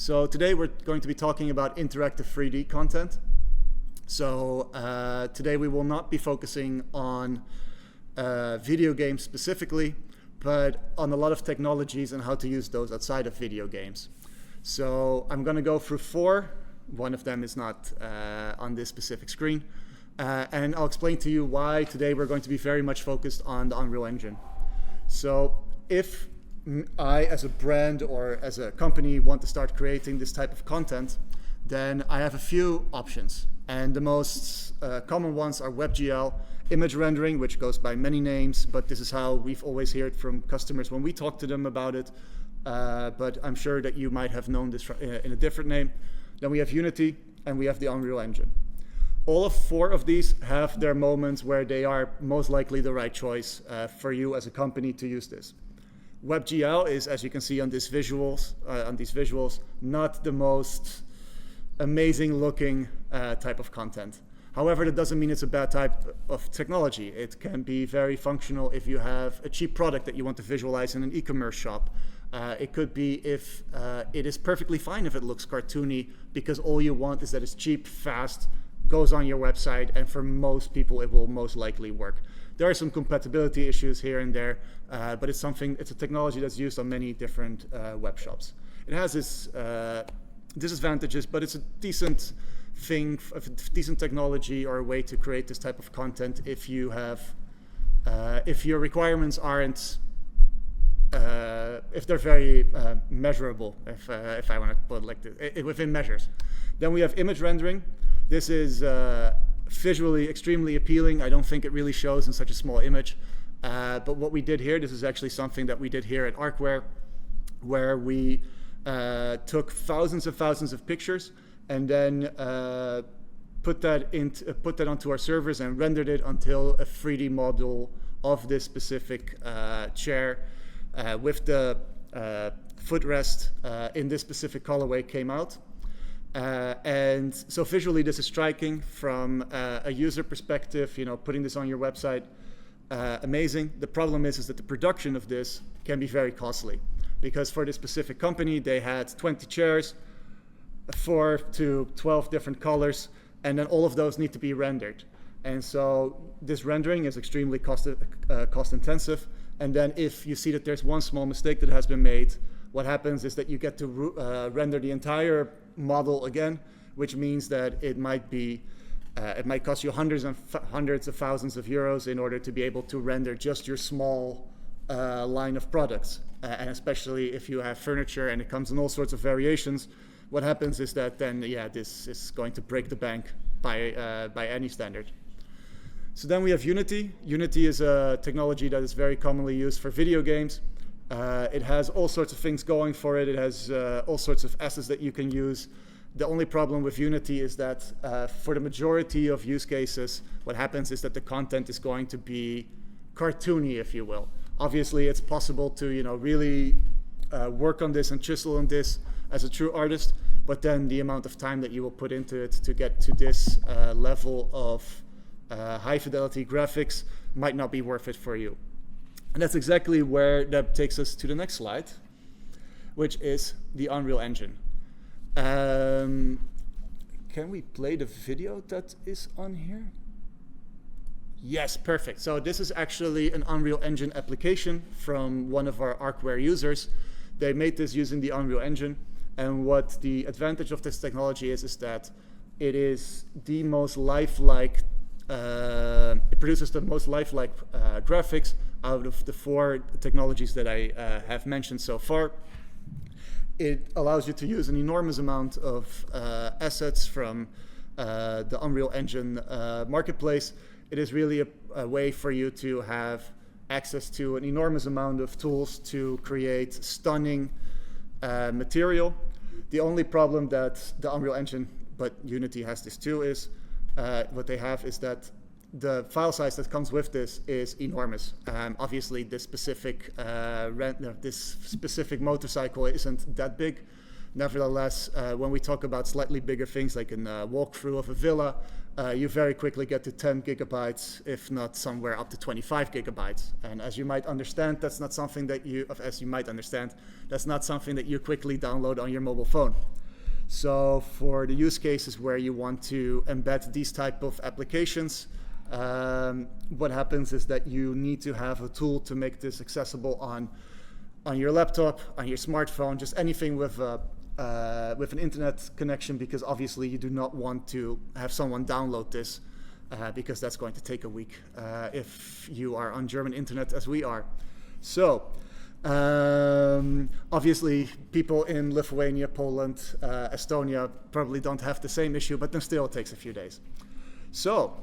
So today we're going to be talking about interactive 3D content. So today we will not be focusing on video games specifically, but on a lot of technologies and how to use those outside of video games. So I'm going to go through 4. One of them is not on this specific screen. And I'll explain to you why today we're going to be very much focused on the Unreal Engine. So if I, as a brand or as a company, want to start creating this type of content, then I have a few options. And the most common ones are WebGL, image rendering, which goes by many names, but this is how we've always heard from customers when we talk to them about it. But I'm sure that you might have known this in a different name. Then we have Unity, and we have the Unreal Engine. All of 4 of these have their moments where they are most likely the right choice for you as a company to use this. WebGL is, as you can see on these visuals, not the most amazing looking type of content. However, that doesn't mean it's a bad type of technology. It can be very functional if you have a cheap product that you want to visualize in an e-commerce shop. It could be if it is perfectly fine if it looks cartoony, because all you want is that it's cheap, fast, goes on your website, and for most people it will most likely work. There are some compatibility issues here and there, but it's a technology that's used on many different web shops. It has its disadvantages, but it's a decent thing, a decent technology or a way to create this type of content if you have, if your requirements aren't, if they're very measurable, if I want to put it like this, within measures. Then we have image rendering. This is visually extremely appealing. I don't think it really shows in such a small image. But what we did here, this is actually something that we did here at Arcware, where we took thousands of pictures and then put that onto our servers and rendered it until a 3D model of this specific chair with the footrest in this specific colorway came out. And so visually this is striking from a user perspective, putting this on your website, amazing. The problem is that the production of this can be very costly, because for this specific company they had 20 chairs, 4 to 12 different colors, and then all of those need to be rendered. And so this rendering is extremely cost intensive. And then if you see that there's one small mistake that has been made, what happens is that you get to render the entire model again, which means that it might cost you hundreds of thousands of euros in order to be able to render just your small line of products. And especially if you have furniture and it comes in all sorts of variations, what happens is that then, this is going to break the bank by any standard. So then we have Unity. Unity is a technology that is very commonly used for video games. It has all sorts of things going for it. It has all sorts of assets that you can use. The only problem with Unity is that for the majority of use cases, what happens is that the content is going to be cartoony, if you will. Obviously, it's possible to really work on this and chisel on this as a true artist, but then the amount of time that you will put into it to get to this level of high fidelity graphics might not be worth it for you. And that's exactly where that takes us to the next slide, which is the Unreal Engine. Can we play the video that is on here? Yes, perfect. So this is actually an Unreal Engine application from one of our Arcware users. They made this using the Unreal Engine. And what the advantage of this technology is that it is the most lifelike, it produces the most lifelike graphics out of the 4 technologies that I have mentioned so far. It allows you to use an enormous amount of assets from the Unreal Engine marketplace. It is really a way for you to have access to an enormous amount of tools to create stunning material. The only problem that the Unreal Engine, but Unity has this too, is what they have is that the file size that comes with this is enormous. Obviously, this specific motorcycle isn't that big. Nevertheless, when we talk about slightly bigger things like a walkthrough of a villa, you very quickly get to 10 gigabytes, if not somewhere up to 25 gigabytes. And as you might understand, that's not something that you quickly download on your mobile phone. So for the use cases where you want to embed these type of applications, what happens is that you need to have a tool to make this accessible on your laptop, on your smartphone, just anything with an internet connection, because obviously you do not want to have someone download this because that's going to take a week if you are on German internet as we are. So obviously people in Lithuania, Poland, Estonia probably don't have the same issue, but then still it takes a few days. So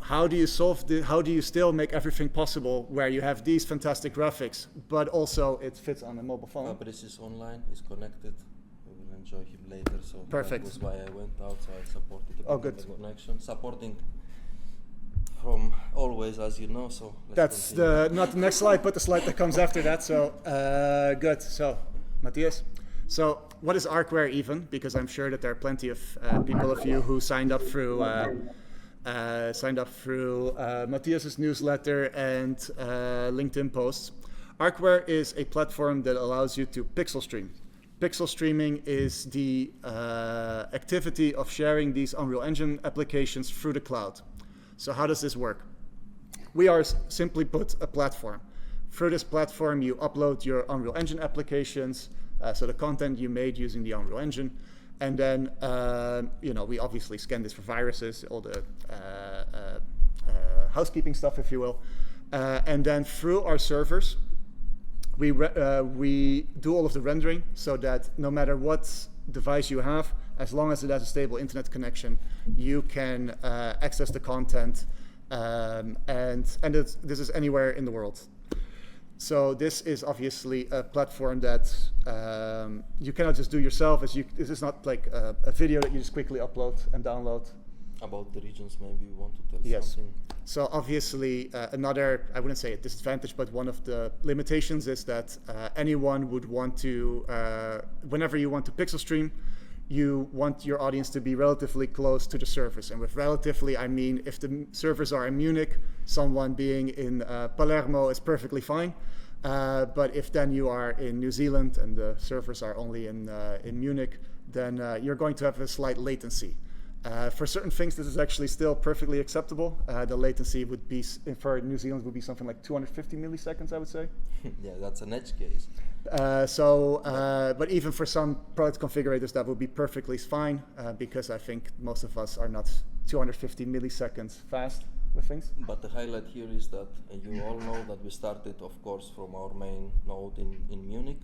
how do you solve this? How do you still make everything possible where you have these fantastic graphics, but also it fits on a mobile phone? Fabrice is online, is connected. We will enjoy him later. So perfect. That was why I went out. So I supported the good. connection, supporting from always, as you know. So that's not the next slide, but the slide that comes after that. So good. So Matthias. So what is Arcware even? Because I'm sure that there are plenty of people of you who signed up through Matthias's newsletter and LinkedIn posts. Arcware is a platform that allows you to pixel stream. Pixel streaming is the activity of sharing these Unreal Engine applications through the cloud. So how does this work? We are simply put a platform. Through this platform, you upload your Unreal Engine applications, so the content you made using the Unreal Engine. And then, we obviously scan this for viruses, all the housekeeping stuff, if you will. And then through our servers, we do all of the rendering so that no matter what device you have, as long as it has a stable internet connection, you can access the content. And this is anywhere in the world. So this is obviously a platform that you cannot just do yourself. This is not like a video that you just quickly upload and download. About the regions, maybe you want to tell something? So obviously another, I wouldn't say a disadvantage, but one of the limitations is that anyone would want to, whenever you want to pixel stream, you want your audience to be relatively close to the servers. And with relatively, I mean if the servers are in Munich, someone being in Palermo is perfectly fine. But if then you are in New Zealand and the servers are only in Munich, then you're going to have a slight latency. For certain things, this is actually still perfectly acceptable. The latency would be, for New Zealand, would be something like 250 milliseconds, I would say. Yeah, that's an edge case. But even for some product configurators, that would be perfectly fine because I think most of us are not 250 milliseconds fast with things. But the highlight here is that you all know that we started, of course, from our main node in Munich,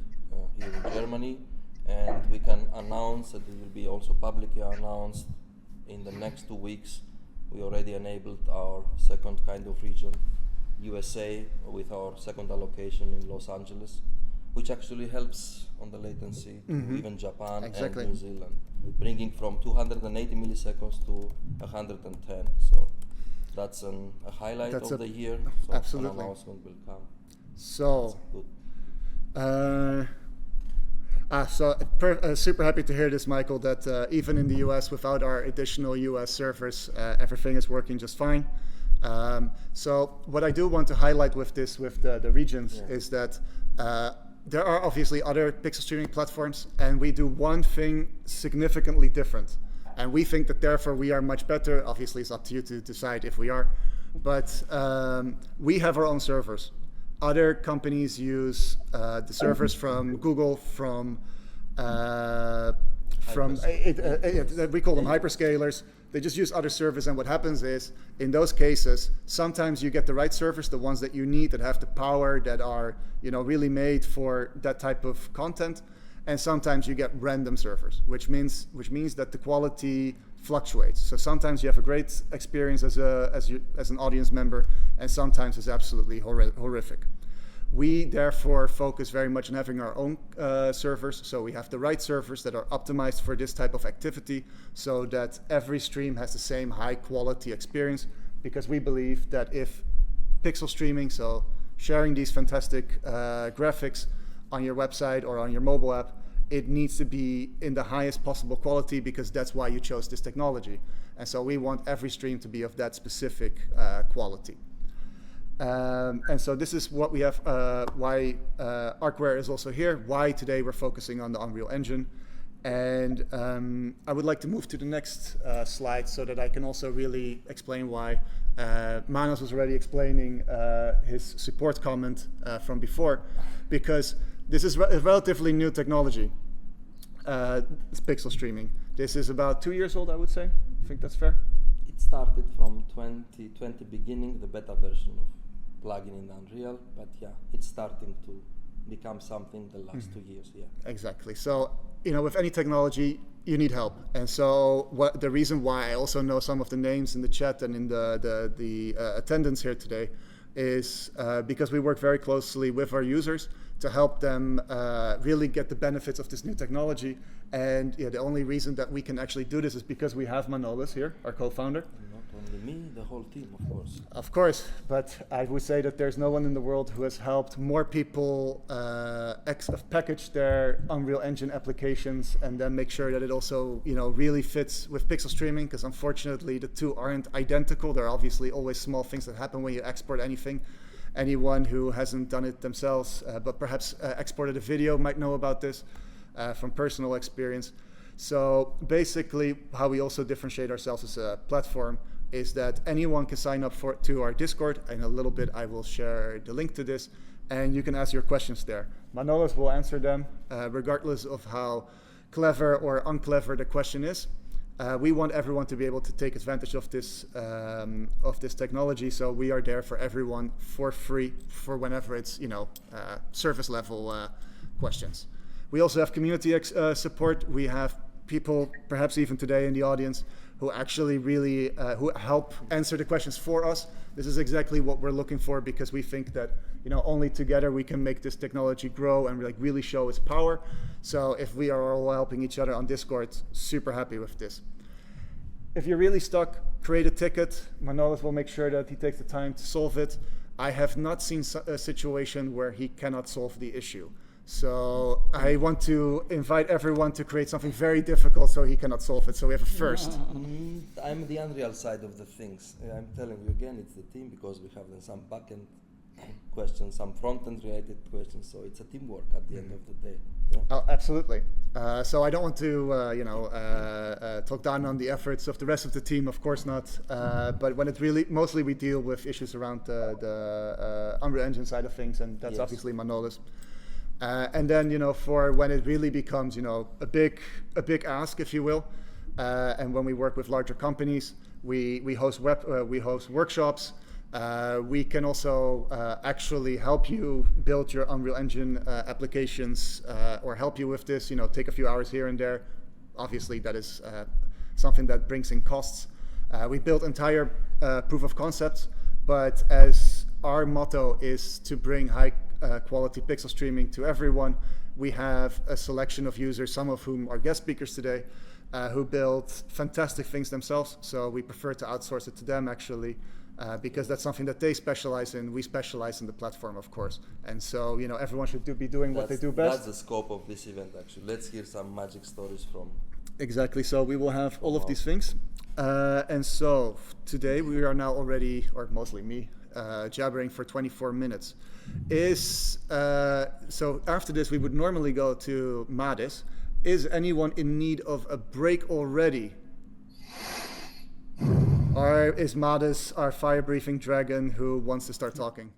here in Germany, and we can announce that it will be also publicly announced in the next 2 weeks. We already enabled our second kind of region, USA, with our second allocation in Los Angeles, which actually helps on the latency to even Japan and New Zealand, bringing from 280 milliseconds to 110. So that's a highlight of the year. So absolutely. An announcement will come. So super happy to hear this, Michael, that even in the US, without our additional US servers, everything is working just fine. So what I do want to highlight with the regions is that there are obviously other pixel streaming platforms, and we do one thing significantly different. And we think that therefore we are much better. Obviously, it's up to you to decide if we are. But we have our own servers. Other companies use the servers from Google, we call them hyperscalers. They just use other servers, and what happens is, in those cases, sometimes you get the right servers, the ones that you need, that have the power, that are really made for that type of content, and sometimes you get random servers, which means that the quality fluctuates. So sometimes you have a great experience as an audience member, and sometimes it's absolutely horrific. We therefore focus very much on having our own servers, so we have the right servers that are optimized for this type of activity, so that every stream has the same high quality experience, because we believe that if pixel streaming, so sharing these fantastic graphics on your website or on your mobile app, it needs to be in the highest possible quality because that's why you chose this technology. And so we want every stream to be of that specific quality. And so this is what we have, why Arcware is also here, why today we're focusing on the Unreal Engine. And I would like to move to the next slide so that I can also really explain why Manos was already explaining his support comment from before, because this is a relatively new technology, it's pixel streaming. This is about 2 years old, I would say. I think that's fair. It started from 2020 beginning, the beta version of plugin in Unreal, but yeah, it's starting to become something the last 2 years. Yeah, exactly. So with any technology, you need help, and so the reason why I also know some of the names in the chat and in the attendance here today is because we work very closely with our users to help them really get the benefits of this new technology. And the only reason that we can actually do this is because we have Manolis here, our co-founder. Not only me, the whole team, of course. Of course, but I would say that there's no one in the world who has helped more people package their Unreal Engine applications and then make sure that it also really fits with pixel streaming, because unfortunately the two aren't identical. There are obviously always small things that happen when you export anything. Anyone who hasn't done it themselves, but perhaps exported a video might know about this from personal experience. So basically how we also differentiate ourselves as a platform is that anyone can sign up to our Discord. In a little bit I will share the link to this, and you can ask your questions there. Manolis will answer them regardless of how clever or unclever the question is. We want everyone to be able to take advantage of this technology, so we are there for everyone for free for whenever it's service level questions. We also have community support. We have people, perhaps even today in the audience, who actually really who help answer the questions for us. This is exactly what we're looking for, because we think that only together we can make this technology grow and really show its power. So if we are all helping each other on Discord, super happy with this. If you're really stuck, create a ticket. Manolis will make sure that he takes the time to solve it. I have not seen a situation where he cannot solve the issue. So I want to invite everyone to create something very difficult so he cannot solve it. So we have a first. I'm the Unreal side of the things. I'm telling you again, it's the team, because we have then some backend questions, some front-end related questions. So it's a teamwork at the end of the day. Yeah. Oh, absolutely. So I don't want to, talk down on the efforts of the rest of the team. Of course not. But when it mostly we deal with issues around the Unreal Engine side of things, and that's obviously Manolis. And then, for when it really becomes, a big ask, if you will, and when we work with larger companies, we host workshops. We can also actually help you build your Unreal Engine applications, or help you with this. Take a few hours here and there. Obviously, that is something that brings in costs. We built entire proof of concepts, but as our motto is to bring high quality pixel streaming to everyone, we have a selection of users, some of whom are guest speakers today, who build fantastic things themselves. So we prefer to outsource it to them, actually, because that's something that they specialize in. We specialize in the platform, of course. And so, everyone should be doing what they do best. That's the scope of this event, actually. Let's hear some magic stories from... Exactly. So we will have all of these things. And so today we are now already, or mostly me, jabbering for 24 minutes. So after this we would normally go to Madis. Is anyone in need of a break already? Or is Madis our fire breathing dragon who wants to start talking?